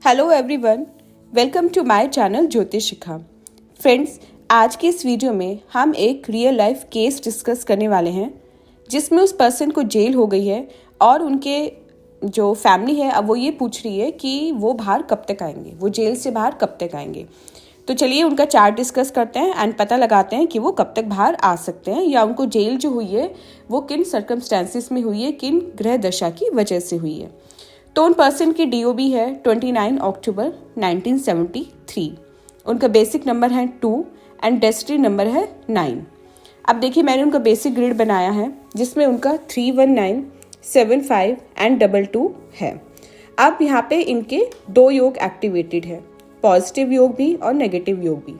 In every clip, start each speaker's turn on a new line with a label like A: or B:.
A: Hello everyone, welcome to my channel Jyotish Shikha. Friends, आज के इस वीडियो में हम एक रियल लाइफ केस डिस्कस करने वाले हैं जिसमें उस पर्सन को जेल हो गई है और उनके जो फैमिली है अब वो ये पूछ रही है कि वो बाहर कब तक आएंगे, वो जेल से बाहर कब तक आएंगे। तो चलिए उनका चार्ट डिस्कस करते हैं एंड पता लगाते हैं कि वो कब तक बाहर आ सकते हैं या उनको जेल जो हुई है वो किन सर्कमस्टेंसेस में हुई है, किन ग्रह दशा की वजह से हुई है। तो उन पर्सन की DOB है 29 अक्टूबर 1973। उनका बेसिक नंबर है 2 एंड डेस्टिनी नंबर है 9। अब देखिए मैंने उनका बेसिक ग्रिड बनाया है जिसमें उनका 319, 75 एंड 22 है। अब यहाँ पे इनके दो योग एक्टिवेटेड है, पॉजिटिव योग भी और नेगेटिव योग भी।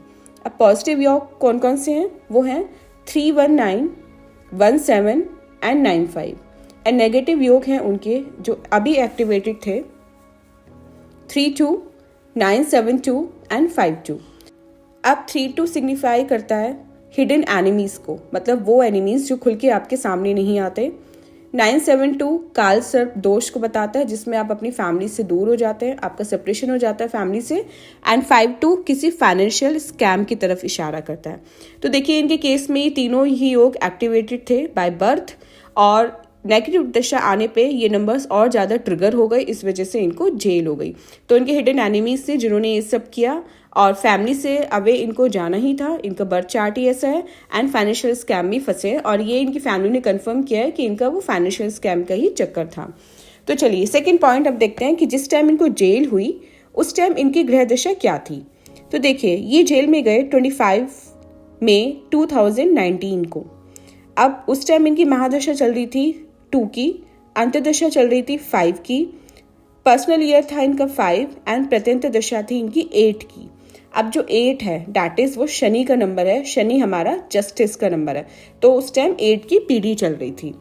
A: अब पॉजिटिव योग कौन कौन से हैं? वो हैं 319, 17 एंड 95 एंड नेगेटिव योग हैं उनके जो अभी एक्टिवेटेड थे 32, 972 एंड 52। अब 32 सिग्निफाई करता है हिडन एनिमीज को, मतलब वो एनिमीज जो खुल के आपके सामने नहीं आते। 972 काल सर्प दोष को बताता है जिसमें आप अपनी फैमिली से दूर हो जाते हैं, आपका सेपरेशन हो जाता है फैमिली से। एंड 52 किसी फाइनेंशियल स्कैम की तरफ इशारा करता है। तो देखिए इनके केस में ये तीनों ही योग एक्टिवेटेड थे बाय बर्थ और नेगेटिव दशा आने पे ये नंबर्स और ज़्यादा ट्रिगर हो गए, इस वजह से इनको जेल हो गई। तो इनके हिडन एनिमीज से जिन्होंने ये सब किया और फैमिली से अवे इनको जाना ही था, इनका बर्थ चार्ट ही ऐसा है एंड फाइनेंशियल स्कैम भी फंसे हैं और ये इनकी फैमिली ने कंफर्म किया है कि इनका वो फाइनेंशियल स्कैम का ही चक्कर था। तो चलिए सेकेंड पॉइंट अब देखते हैं कि जिस टाइम इनको जेल हुई उस टाइम इनकी ग्रह दशा क्या थी। तो देखिए ये जेल में गए 25 मई 2019 को। अब उस टाइम इनकी महादशा चल रही थी 2 की, अंतदशा चल रही थी 5 की, पर्सनल ईयर था इनका 5 एंड प्रत्यंत दशा थी इनकी 8 की। अब जो 8 है डैट इज वो शनि का नंबर है, शनि हमारा जस्टिस का नंबर है। तो उस टाइम 8 की पीढ़ी चल रही थी।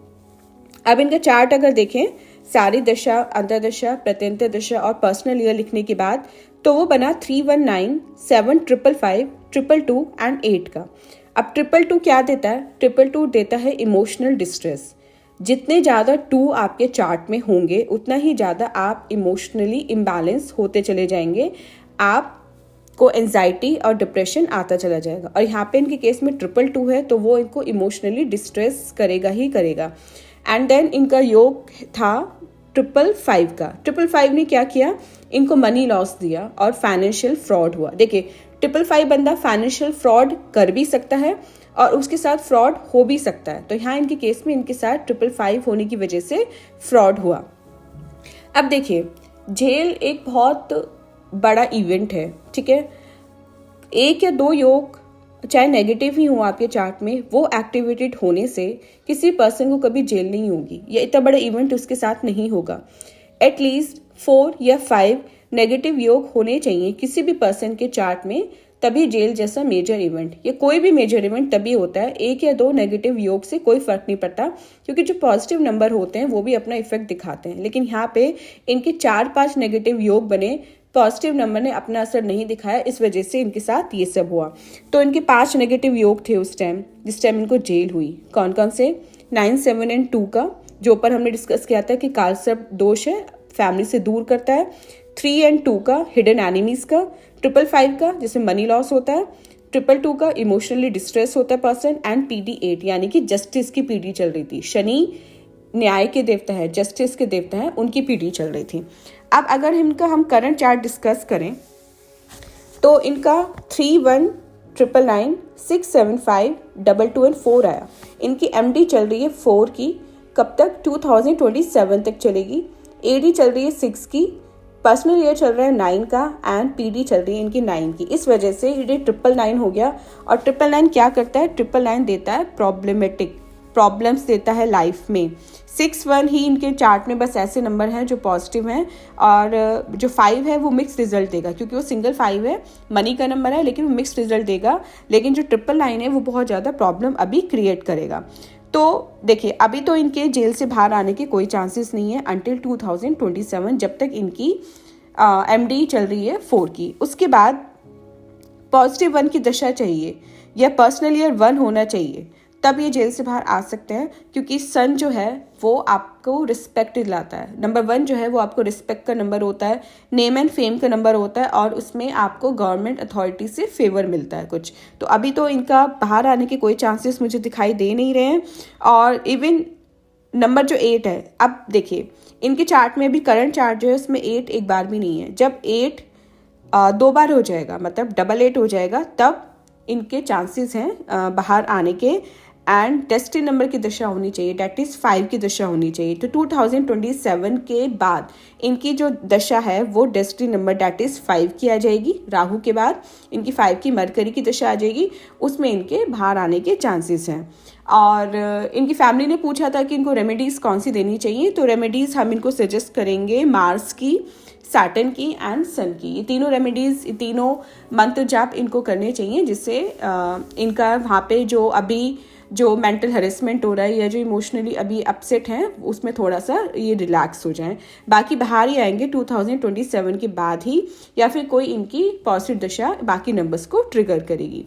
A: अब इनका चार्ट अगर देखें, सारी दशा, अंतदशा, प्रत्यंत दशा और पर्सनल ईयर लिखने के बाद तो वो बना 319, 7, 555, 222 एंड 8 का। अब 222 क्या देता है? 222 देता है इमोशनल डिस्ट्रेस। जितने ज़्यादा 2 आपके चार्ट में होंगे उतना ही ज़्यादा आप इमोशनली इम्बैलेंस होते चले जाएंगे, आपको एंजाइटी और डिप्रेशन आता चला जाएगा। और यहाँ पे इनके केस में 222 है तो वो इनको इमोशनली डिस्ट्रेस करेगा ही करेगा। एंड देन इनका योग था 555 का। 555 ने क्या किया? इनको मनी लॉस दिया और फाइनेंशियल फ्रॉड हुआ। देखिए 555 बंदा फाइनेंशियल फ्रॉड कर भी सकता है और उसके साथ फ्रॉड हो भी सकता है। तो यहाँ इनके केस में इनके साथ 555 होने की वजह से फ्रॉड हुआ। अब देखिए जेल एक बहुत बड़ा इवेंट है, ठीक है। 1 या 2 योग चाहे नेगेटिव ही हो आपके चार्ट में, वो एक्टिवेटेड होने से किसी पर्सन को कभी जेल नहीं होगी, या इतना बड़ा इवेंट उसके साथ नहीं होगा। एटलीस्ट 4 या 5 नेगेटिव योग होने चाहिए किसी भी पर्सन के चार्ट में, तभी जेल जैसा मेजर इवेंट या कोई भी मेजर इवेंट तभी होता है। 1 या 2 नेगेटिव योग से कोई फर्क नहीं पड़ता क्योंकि जो पॉजिटिव नंबर होते हैं वो भी अपना इफेक्ट दिखाते हैं। लेकिन यहाँ पे इनके 4-5 नेगेटिव योग बने, पॉजिटिव नंबर ने अपना असर नहीं दिखाया, इस वजह से इनके साथ ये सब हुआ। तो इनके 5 नेगेटिव योग थे उस टाइम जिस टाइम इनको जेल हुई। कौन कौन से? 9, 7 एंड 2 का, जो ऊपर हमने डिस्कस किया था कि कालसर्प दोष है, फैमिली से दूर करता है। 3 एंड 2 का हिडन एनिमीज का, 555 का जिसमें मनी लॉस होता है, 222 का इमोशनली डिस्ट्रेस होता है पर्सन, एंड PD 8 यानी कि जस्टिस की पीढ़ी चल रही थी। शनि न्याय के देवता है, जस्टिस के देवता है, उनकी पीढ़ी चल रही थी। अब अगर इनका हम करंट चार्ट डिस्कस करें तो इनका 31, 999, 675, 22 एंड 4 आया। इनकी MD चल रही है 4 की, कब तक? 2027 तक चलेगी। AD चल रही है 6 की, पर्सनल ईयर चल रहा है 9 का एंड PD चल रही है इनकी 9 की। इस वजह से ये 999 हो गया। और 999 क्या करता है? 999 देता है प्रॉब्लम्स देता है लाइफ में। 61 ही इनके चार्ट में बस ऐसे नंबर हैं जो पॉजिटिव हैं, और जो 5 है वो मिक्स रिजल्ट देगा क्योंकि वो सिंगल 5 है, मनी का नंबर है लेकिन वो मिक्स रिजल्ट देगा। लेकिन जो 999 है वो बहुत ज़्यादा प्रॉब्लम अभी क्रिएट करेगा। तो देखिए अभी तो इनके जेल से बाहर आने के कोई चांसेस नहीं है अंटिल 2027, जब तक इनकी MD चल रही है 4 की। उसके बाद पॉजिटिव 1 की दशा चाहिए या पर्सनल ईयर 1 होना चाहिए तब ये जेल से बाहर आ सकते हैं, क्योंकि सन जो है वो आपको रिस्पेक्ट दिलाता है। नंबर 1 जो है वो आपको रिस्पेक्ट का नंबर होता है, नेम एंड फेम का नंबर होता है, और उसमें आपको गवर्नमेंट अथॉरिटी से फेवर मिलता है कुछ। तो अभी तो इनका बाहर आने के कोई चांसेस मुझे दिखाई दे नहीं रहे हैं। और इवन नंबर जो 8 है, अब देखिए इनके चार्ट में भी करंट चार्ट जो है उसमें 8 एक बार भी नहीं है। जब 8 2 बार हो जाएगा, मतलब डबल 8 हो जाएगा, तब इनके चांसेस हैं बाहर आने के। एंड डेस्टिनी नंबर की दशा होनी चाहिए, डेट इज़ 5 की दशा होनी चाहिए। तो 2027 के बाद इनकी जो दशा है वो डेस्टिनी नंबर डेट इज़ 5 की आ जाएगी। राहु के बाद इनकी 5 की मरकरी की दशा आ जाएगी, उसमें इनके बाहर आने के चांसेस हैं। और इनकी फैमिली ने पूछा था कि इनको रेमेडीज़ कौन सी देनी चाहिए, तो रेमेडीज़ हम इनको सजेस्ट करेंगे मार्स की, सैटर्न की एंड सन की। ये तीनों रेमेडीज़, तीनों मंत्र जाप इनको करने चाहिए, जिससे इनका वहाँ पे जो मेंटल हरेसमेंट हो रहा है या जो इमोशनली अभी अपसेट हैं उसमें थोड़ा सा ये रिलैक्स हो जाएं। बाकी बाहर ही आएंगे 2027 के बाद ही, या फिर कोई इनकी पॉजिटिव दशा बाकी नंबर्स को ट्रिगर करेगी।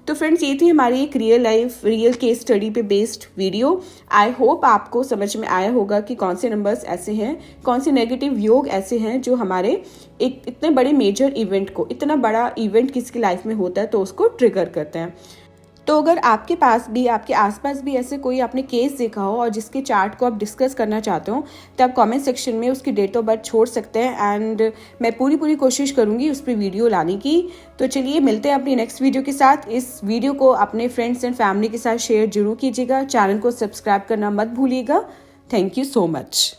A: तो फ्रेंड्स, ये थी हमारी एक रियल केस स्टडी पे बेस्ड वीडियो। आई होप आपको समझ में आया होगा कि कौन से नंबर्स ऐसे हैं, कौन से नेगेटिव योग ऐसे हैं जो हमारे एक इतने बड़े मेजर इवेंट को, इतना बड़ा इवेंट किसकी लाइफ में होता है तो उसको ट्रिगर करते हैं। तो अगर आपके पास भी, आपके आसपास भी ऐसे कोई आपने केस देखा हो और जिसके चार्ट को आप डिस्कस करना चाहते हो, तो आप कमेंट सेक्शन में उसकी डेट ऑफ बर्थ छोड़ सकते हैं। एंड मैं पूरी कोशिश करूंगी उस पर वीडियो लाने की। तो चलिए मिलते हैं अपनी नेक्स्ट वीडियो के साथ। इस वीडियो को अपने फ्रेंड्स एंड फैमिली के साथ शेयर जरूर कीजिएगा। चैनल को सब्सक्राइब करना मत भूलिएगा। Thank you so much.